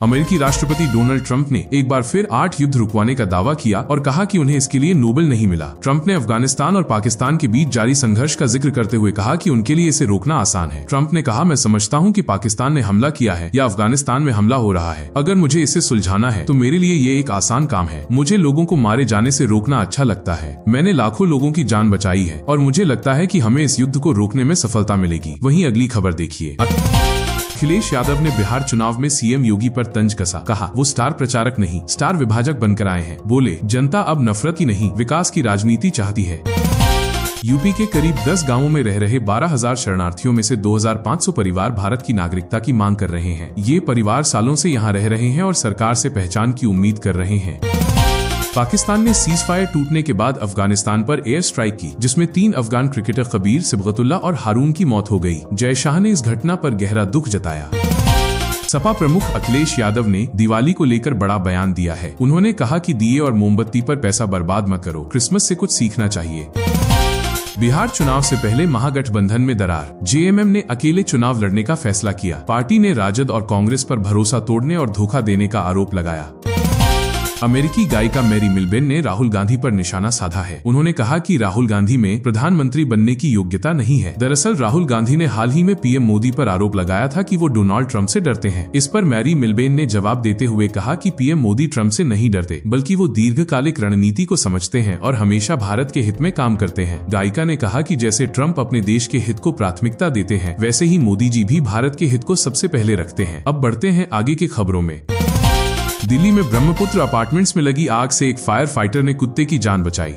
अमेरिकी राष्ट्रपति Donald Trump ने एक बार फिर 8 युद्ध रुकवाने का दावा किया और कहा कि उन्हें इसके लिए नोबेल नहीं मिला। ट्रंप ने अफगानिस्तान और पाकिस्तान के बीच जारी संघर्ष का जिक्र करते हुए कहा कि उनके लिए इसे रोकना आसान है। ट्रंप ने कहा, मैं समझता हूं कि पाकिस्तान ने हमला किया है या अफगानिस्तान में हमला हो रहा है। अगर मुझे इसे सुलझाना है तो मेरे लिए ये एक आसान काम है। मुझे लोगों को मारे जाने से रोकना अच्छा लगता है। मैंने लाखों लोगों की जान बचाई है और मुझे लगता है कि हमें इस युद्ध को रोकने में सफलता मिलेगी। वहीं अगली खबर देखिए। अखिलेश यादव ने बिहार चुनाव में सीएम योगी पर तंज कसा। कहा, वो स्टार प्रचारक नहीं, स्टार विभाजक बनकर आए हैं। बोले, जनता अब नफरत की नहीं, विकास की राजनीति चाहती है। यूपी के करीब 10 गांवों में रह रहे 12,000 शरणार्थियों में से 2,500 परिवार भारत की नागरिकता की मांग कर रहे हैं। ये परिवार सालों से यहाँ रह रहे हैं और सरकार से पहचान की उम्मीद कर रहे हैं। पाकिस्तान ने सीज फायर टूटने के बाद अफगानिस्तान पर एयर स्ट्राइक की, जिसमें 3 अफगान क्रिकेटर कबीर, सिबगतुल्ला और हारून की मौत हो गई। जय शाह ने इस घटना पर गहरा दुख जताया। सपा प्रमुख अखिलेश यादव ने दिवाली को लेकर बड़ा बयान दिया है। उन्होंने कहा कि दिए और मोमबत्ती पर पैसा बर्बाद मत करो, क्रिसमस से कुछ सीखना चाहिए। बिहार चुनाव से पहले महागठबंधन में दरार, जेएमएम ने अकेले चुनाव लड़ने का फैसला किया। पार्टी ने राजद और कांग्रेस पर भरोसा तोड़ने और धोखा देने का आरोप लगाया। अमेरिकी गायिका मैरी मिलबेन ने राहुल गांधी पर निशाना साधा है। उन्होंने कहा कि राहुल गांधी में प्रधानमंत्री बनने की योग्यता नहीं है। दरअसल राहुल गांधी ने हाल ही में पीएम मोदी पर आरोप लगाया था कि वो डोनाल्ड ट्रंप से डरते हैं। इस पर मैरी मिलबेन ने जवाब देते हुए कहा कि पीएम मोदी ट्रंप से नहीं डरते, बल्कि वो दीर्घकालिक रणनीति को समझते हैं और हमेशा भारत के हित में काम करते हैं। गायिका ने कहा कि जैसे ट्रंप अपने देश के हित को प्राथमिकता देते हैं, वैसे ही मोदी जी भी भारत के हित को सबसे पहले रखते हैं। अब बढ़ते हैं आगे की खबरों में। दिल्ली में ब्रह्मपुत्र अपार्टमेंट्स में लगी आग से एक फायर फाइटर ने कुत्ते की जान बचाई।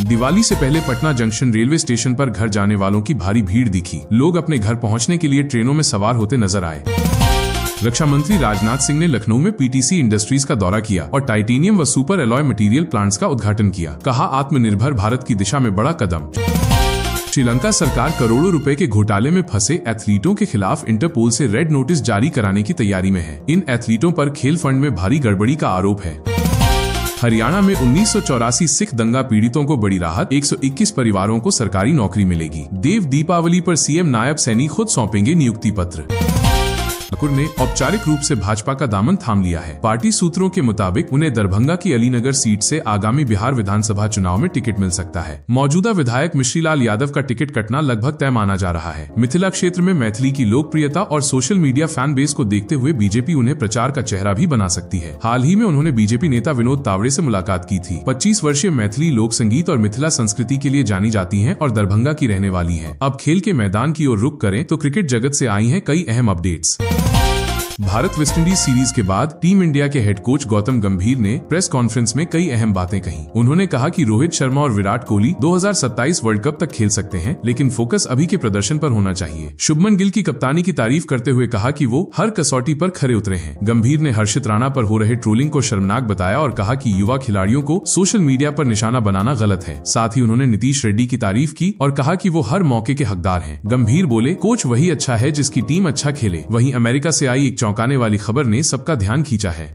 दिवाली से पहले पटना जंक्शन रेलवे स्टेशन पर घर जाने वालों की भारी भीड़ दिखी। लोग अपने घर पहुंचने के लिए ट्रेनों में सवार होते नजर आए। रक्षा मंत्री राजनाथ सिंह ने लखनऊ में पीटीसी इंडस्ट्रीज का दौरा किया और टाइटेनियम व सुपर एलॉय मटेरियल प्लांट्स का उद्घाटन किया। कहा, आत्मनिर्भर भारत की दिशा में बड़ा कदम। श्रीलंका सरकार करोड़ों रुपए के घोटाले में फंसे एथलीटों के खिलाफ इंटरपोल से रेड नोटिस जारी कराने की तैयारी में है। इन एथलीटों पर खेल फंड में भारी गड़बड़ी का आरोप है। हरियाणा में 1984 सिख दंगा पीड़ितों को बड़ी राहत, 121 परिवारों को सरकारी नौकरी मिलेगी। देव दीपावली पर सीएम नायब सैनी खुद सौंपेंगे नियुक्ति पत्र। ठाकुर ने औपचारिक रूप से भाजपा का दामन थाम लिया है। पार्टी सूत्रों के मुताबिक उन्हें दरभंगा की अलीनगर सीट से आगामी बिहार विधानसभा चुनाव में टिकट मिल सकता है। मौजूदा विधायक मिश्रीलाल यादव का टिकट कटना लगभग तय माना जा रहा है। मिथिला क्षेत्र में मैथिली की लोकप्रियता और सोशल मीडिया फैन बेस को देखते हुए बीजेपी उन्हें प्रचार का चेहरा भी बना सकती है। हाल ही में उन्होंने बीजेपी नेता विनोद तावड़े से मुलाकात की थी। 25 वर्षीय मैथिली लोक संगीत और मिथिला संस्कृति के लिए जानी जाती है और दरभंगा की रहने वाली है। अब खेल के मैदान की ओर रुख करें तो क्रिकेट जगत से आई है कई अहम अपडेट्स। भारत वेस्टइंडीज सीरीज के बाद टीम इंडिया के हेड कोच गौतम गंभीर ने प्रेस कॉन्फ्रेंस में कई अहम बातें कही। उन्होंने कहा कि रोहित शर्मा और विराट कोहली 2027 वर्ल्ड कप तक खेल सकते हैं, लेकिन फोकस अभी के प्रदर्शन पर होना चाहिए। शुभमन गिल की कप्तानी की तारीफ करते हुए कहा कि वो हर कसौटी पर खरे उतरे हैं। गंभीर ने हर्षित राणा पर हो रहे ट्रोलिंग को शर्मनाक बताया और कहा कि युवा खिलाड़ियों को सोशल मीडिया पर निशाना बनाना गलत है। साथ ही उन्होंने नीतीश रेड्डी की तारीफ की और कहा कि वो हर मौके के हकदार हैं। गंभीर बोले, कोच वही अच्छा है जिसकी टीम अच्छा खेले। वहीं अमेरिका से आई एक चौंकाने वाली खबर ने सबका ध्यान खींचा है।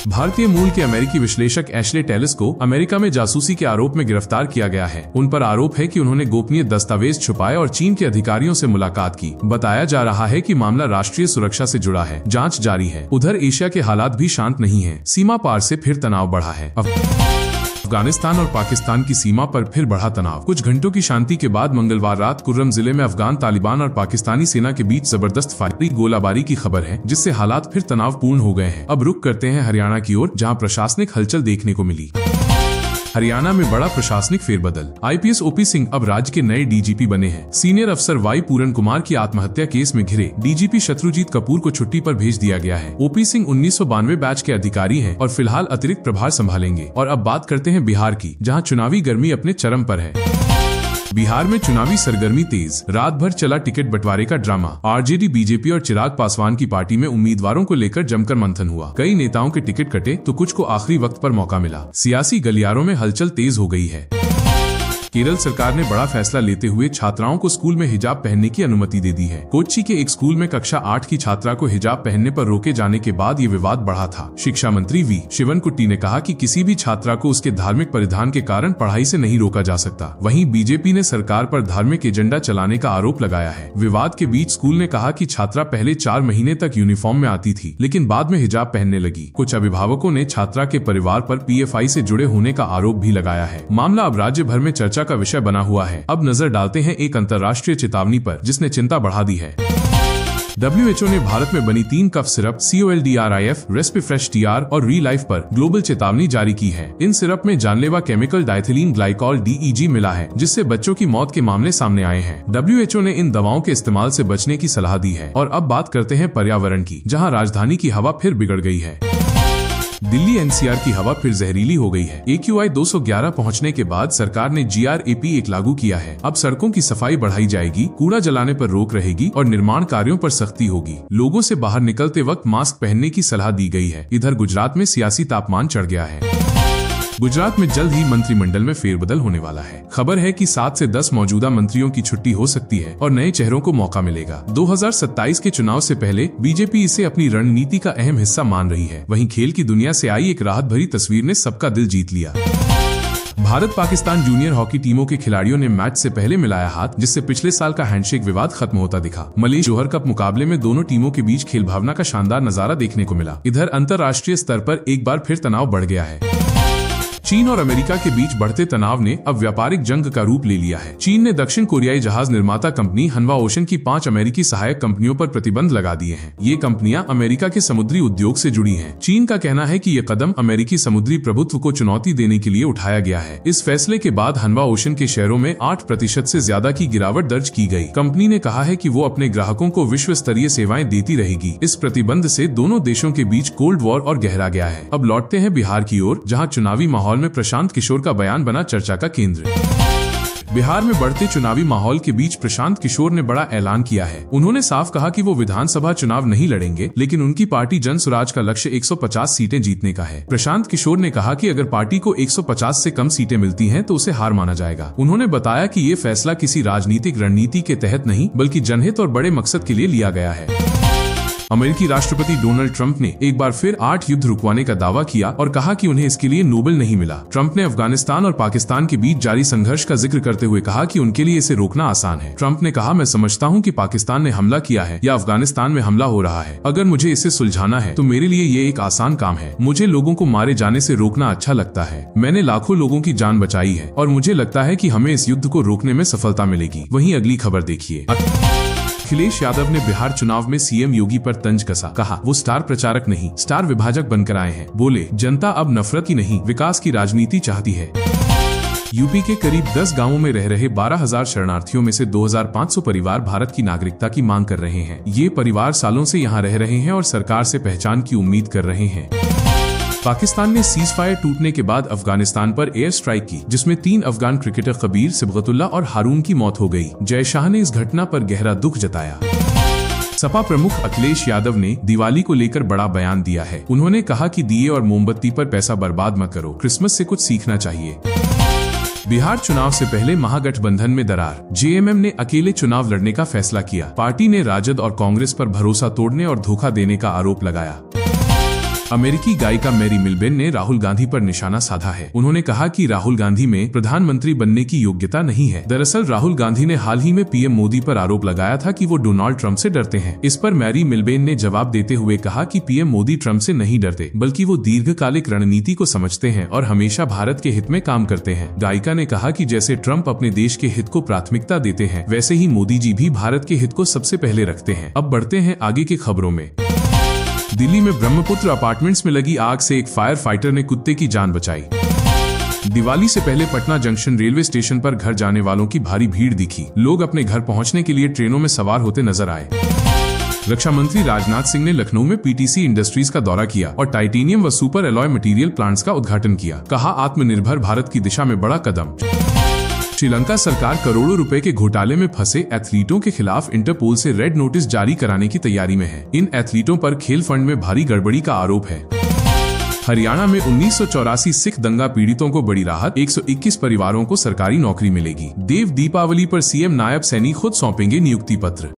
भारतीय मूल के अमेरिकी विश्लेषक एशले टेलिस को अमेरिका में जासूसी के आरोप में गिरफ्तार किया गया है। उन पर आरोप है कि उन्होंने गोपनीय दस्तावेज छुपाए और चीन के अधिकारियों से मुलाकात की। बताया जा रहा है कि मामला राष्ट्रीय सुरक्षा से जुड़ा है। जांच जारी है। उधर एशिया के हालात भी शांत नहीं है। सीमा पार से फिर तनाव बढ़ा है। अफगानिस्तान और पाकिस्तान की सीमा पर फिर बढ़ा तनाव। कुछ घंटों की शांति के बाद मंगलवार रात कुर्रम जिले में अफगान तालिबान और पाकिस्तानी सेना के बीच जबरदस्त फायरिंग गोलाबारी की खबर है, जिससे हालात फिर तनावपूर्ण हो गए हैं। अब रुक करते हैं हरियाणा की ओर, जहां प्रशासनिक हलचल देखने को मिली। हरियाणा में बड़ा प्रशासनिक फेरबदल। आईपीएस ओपी सिंह अब राज्य के नए डीजीपी बने हैं। सीनियर अफसर वाई पूरन कुमार की आत्महत्या केस में घिरे डीजीपी शत्रुजीत कपूर को छुट्टी पर भेज दिया गया है। ओपी सिंह 1992 बैच के अधिकारी हैं और फिलहाल अतिरिक्त प्रभार संभालेंगे। और अब बात करते हैं बिहार की, जहां चुनावी गर्मी अपने चरम पर है। बिहार में चुनावी सरगर्मी तेज। रात भर चला टिकट बंटवारे का ड्रामा। आरजेडी, बीजेपी और चिराग पासवान की पार्टी में उम्मीदवारों को लेकर जमकर मंथन हुआ। कई नेताओं के टिकट कटे तो कुछ को आखिरी वक्त पर मौका मिला। सियासी गलियारों में हलचल तेज हो गई है। केरल सरकार ने बड़ा फैसला लेते हुए छात्राओं को स्कूल में हिजाब पहनने की अनुमति दे दी है। कोच्चि के एक स्कूल में कक्षा 8 की छात्रा को हिजाब पहनने पर रोके जाने के बाद ये विवाद बढ़ा था। शिक्षा मंत्री वी शिवनकुट्टी ने कहा कि किसी भी छात्रा को उसके धार्मिक परिधान के कारण पढ़ाई से नहीं रोका जा सकता। वहीं बीजेपी ने सरकार पर धार्मिक एजेंडा चलाने का आरोप लगाया है। विवाद के बीच स्कूल ने कहा कि छात्रा पहले 4 महीने तक यूनिफॉर्म में आती थी, लेकिन बाद में हिजाब पहनने लगी। कुछ अभिभावकों ने छात्रा के परिवार पर PFI से जुड़े होने का आरोप भी लगाया है। मामला अब राज्य भर में चर्चा का विषय बना हुआ है। अब नजर डालते हैं एक अंतर्राष्ट्रीय चेतावनी पर जिसने चिंता बढ़ा दी है। WHO ने भारत में बनी 3 कफ सिरप COLDRIF, रेस्पिफ्रेश TR और री-लाइफ पर ग्लोबल चेतावनी जारी की है। इन सिरप में जानलेवा केमिकल डाइथिलीन ग्लाइकॉल DEG मिला है, जिससे बच्चों की मौत के मामले सामने आए हैं। WHO ने इन दवाओं के इस्तेमाल से बचने की सलाह दी है। और अब बात करते हैं पर्यावरण की, जहां राजधानी की हवा फिर बिगड़ गई है। दिल्ली NCR की हवा फिर जहरीली हो गई है। AQI 211 पहुंचने के बाद सरकार ने GRAP 1 लागू किया है। अब सड़कों की सफाई बढ़ाई जाएगी, कूड़ा जलाने पर रोक रहेगी और निर्माण कार्यों पर सख्ती होगी। लोगों से बाहर निकलते वक्त मास्क पहनने की सलाह दी गई है। इधर गुजरात में सियासी तापमान चढ़ गया है। गुजरात में जल्द ही मंत्रिमंडल में फेरबदल होने वाला है। खबर है कि 7 से 10 मौजूदा मंत्रियों की छुट्टी हो सकती है और नए चेहरों को मौका मिलेगा। 2027 के चुनाव से पहले बीजेपी इसे अपनी रणनीति का अहम हिस्सा मान रही है। वहीं खेल की दुनिया से आई एक राहत भरी तस्वीर ने सबका दिल जीत लिया। भारत पाकिस्तान जूनियर हॉकी टीमों के खिलाड़ियों ने मैच से पहले मिलाया हाथ, जिससे पिछले साल का हैंडशेक विवाद खत्म होता दिखा। मलेशिया जोहर कप मुकाबले में दोनों टीमों के बीच खेल भावना का शानदार नजारा देखने को मिला। इधर अंतर्राष्ट्रीय स्तर पर एक बार फिर तनाव बढ़ गया है। चीन और अमेरिका के बीच बढ़ते तनाव ने अब व्यापारिक जंग का रूप ले लिया है। चीन ने दक्षिण कोरियाई जहाज निर्माता कंपनी हनवा ओशन की 5 अमेरिकी सहायक कंपनियों पर प्रतिबंध लगा दिए हैं। ये कंपनियां अमेरिका के समुद्री उद्योग से जुड़ी हैं। चीन का कहना है कि ये कदम अमेरिकी समुद्री प्रभुत्व को चुनौती देने के लिए उठाया गया है। इस फैसले के बाद हनवा ओशन के शेयरों में 8% से ज्यादा की गिरावट दर्ज की गई। कंपनी ने कहा है कि वो अपने ग्राहकों को विश्व स्तरीय सेवाएं देती रहेगी। इस प्रतिबंध से दोनों देशों के बीच कोल्ड वॉर और गहरा गया है। अब लौटते हैं बिहार की ओर, जहाँ चुनावी माहौल में प्रशांत किशोर का बयान बना चर्चा का केंद्र। बिहार में बढ़ते चुनावी माहौल के बीच प्रशांत किशोर ने बड़ा ऐलान किया है। उन्होंने साफ कहा कि वो विधानसभा चुनाव नहीं लड़ेंगे, लेकिन उनकी पार्टी जन स्वराज का लक्ष्य 150 सीटें जीतने का है। प्रशांत किशोर ने कहा कि अगर पार्टी को 150 से कम सीटें मिलती हैं तो उसे हार माना जाएगा। उन्होंने बताया कि ये फैसला किसी राजनीतिक रणनीति के तहत नहीं, बल्कि जनहित और बड़े मकसद के लिए लिया गया है। अमेरिकी राष्ट्रपति डोनाल्ड ट्रंप ने एक बार फिर 8 युद्ध रुकवाने का दावा किया और कहा कि उन्हें इसके लिए नोबेल नहीं मिला। ट्रंप ने अफगानिस्तान और पाकिस्तान के बीच जारी संघर्ष का जिक्र करते हुए कहा कि उनके लिए इसे रोकना आसान है। ट्रंप ने कहा, मैं समझता हूं कि पाकिस्तान ने हमला किया है या अफगानिस्तान में हमला हो रहा है। अगर मुझे इसे सुलझाना है तो मेरे लिए ये एक आसान काम है। मुझे लोगों को मारे जाने से रोकना अच्छा लगता है। मैंने लाखों लोगों की जान बचाई है और मुझे लगता है कि हमें इस युद्ध को रोकने में सफलता मिलेगी। वहीं अगली खबर देखिए। अखिलेश यादव ने बिहार चुनाव में CM योगी पर तंज कसा। कहा, वो स्टार प्रचारक नहीं, स्टार विभाजक बनकर आए हैं। बोले, जनता अब नफरत की नहीं, विकास की राजनीति चाहती है। यूपी के करीब 10 गांवों में रह रहे 12,000 शरणार्थियों में से 2,500 परिवार भारत की नागरिकता की मांग कर रहे हैं। ये परिवार सालों से यहाँ रह रहे हैं और सरकार से पहचान की उम्मीद कर रहे हैं। पाकिस्तान ने सीज फायर टूटने के बाद अफगानिस्तान पर एयर स्ट्राइक की, जिसमें 3 अफगान क्रिकेटर कबीर, सिबगतुल्ला और हारून की मौत हो गई। जय शाह ने इस घटना पर गहरा दुख जताया। सपा प्रमुख अखिलेश यादव ने दिवाली को लेकर बड़ा बयान दिया है। उन्होंने कहा कि दिए और मोमबत्ती पर पैसा बर्बाद मत करो, क्रिसमस से कुछ सीखना चाहिए। बिहार चुनाव से पहले महागठबंधन में दरार। JMM ने अकेले चुनाव लड़ने का फैसला किया। पार्टी ने राजद और कांग्रेस पर भरोसा तोड़ने और धोखा देने का आरोप लगाया। अमेरिकी गायिका मैरी मिलबेन ने राहुल गांधी पर निशाना साधा है। उन्होंने कहा कि राहुल गांधी में प्रधानमंत्री बनने की योग्यता नहीं है। दरअसल राहुल गांधी ने हाल ही में PM मोदी पर आरोप लगाया था कि वो डोनाल्ड ट्रंप से डरते हैं। इस पर मैरी मिलबेन ने जवाब देते हुए कहा कि PM मोदी ट्रंप से नहीं डरते, बल्कि वो दीर्घकालिक रणनीति को समझते हैं और हमेशा भारत के हित में काम करते हैं। गायिका ने कहा कि जैसे ट्रंप अपने देश के हित को प्राथमिकता देते हैं, वैसे ही मोदी जी भी भारत के हित को सबसे पहले रखते हैं। अब बढ़ते हैं आगे की खबरों में। दिल्ली में ब्रह्मपुत्र अपार्टमेंट्स में लगी आग से एक फायर फाइटर ने कुत्ते की जान बचाई। दिवाली से पहले पटना जंक्शन रेलवे स्टेशन पर घर जाने वालों की भारी भीड़ दिखी। लोग अपने घर पहुंचने के लिए ट्रेनों में सवार होते नजर आए। रक्षा मंत्री राजनाथ सिंह ने लखनऊ में PTC इंडस्ट्रीज का दौरा किया और टाइटेनियम व सुपर एलॉय मटेरियल प्लांट्स का उद्घाटन किया। कहा, आत्मनिर्भर भारत की दिशा में बड़ा कदम। श्रीलंका सरकार करोड़ों रुपए के घोटाले में फंसे एथलीटों के खिलाफ इंटरपोल से रेड नोटिस जारी कराने की तैयारी में है। इन एथलीटों पर खेल फंड में भारी गड़बड़ी का आरोप है। हरियाणा में 1984 सिख दंगा पीड़ितों को बड़ी राहत, 121 परिवारों को सरकारी नौकरी मिलेगी। देव दीपावली पर सीएम नायब सैनी खुद सौंपेंगे नियुक्ति पत्र।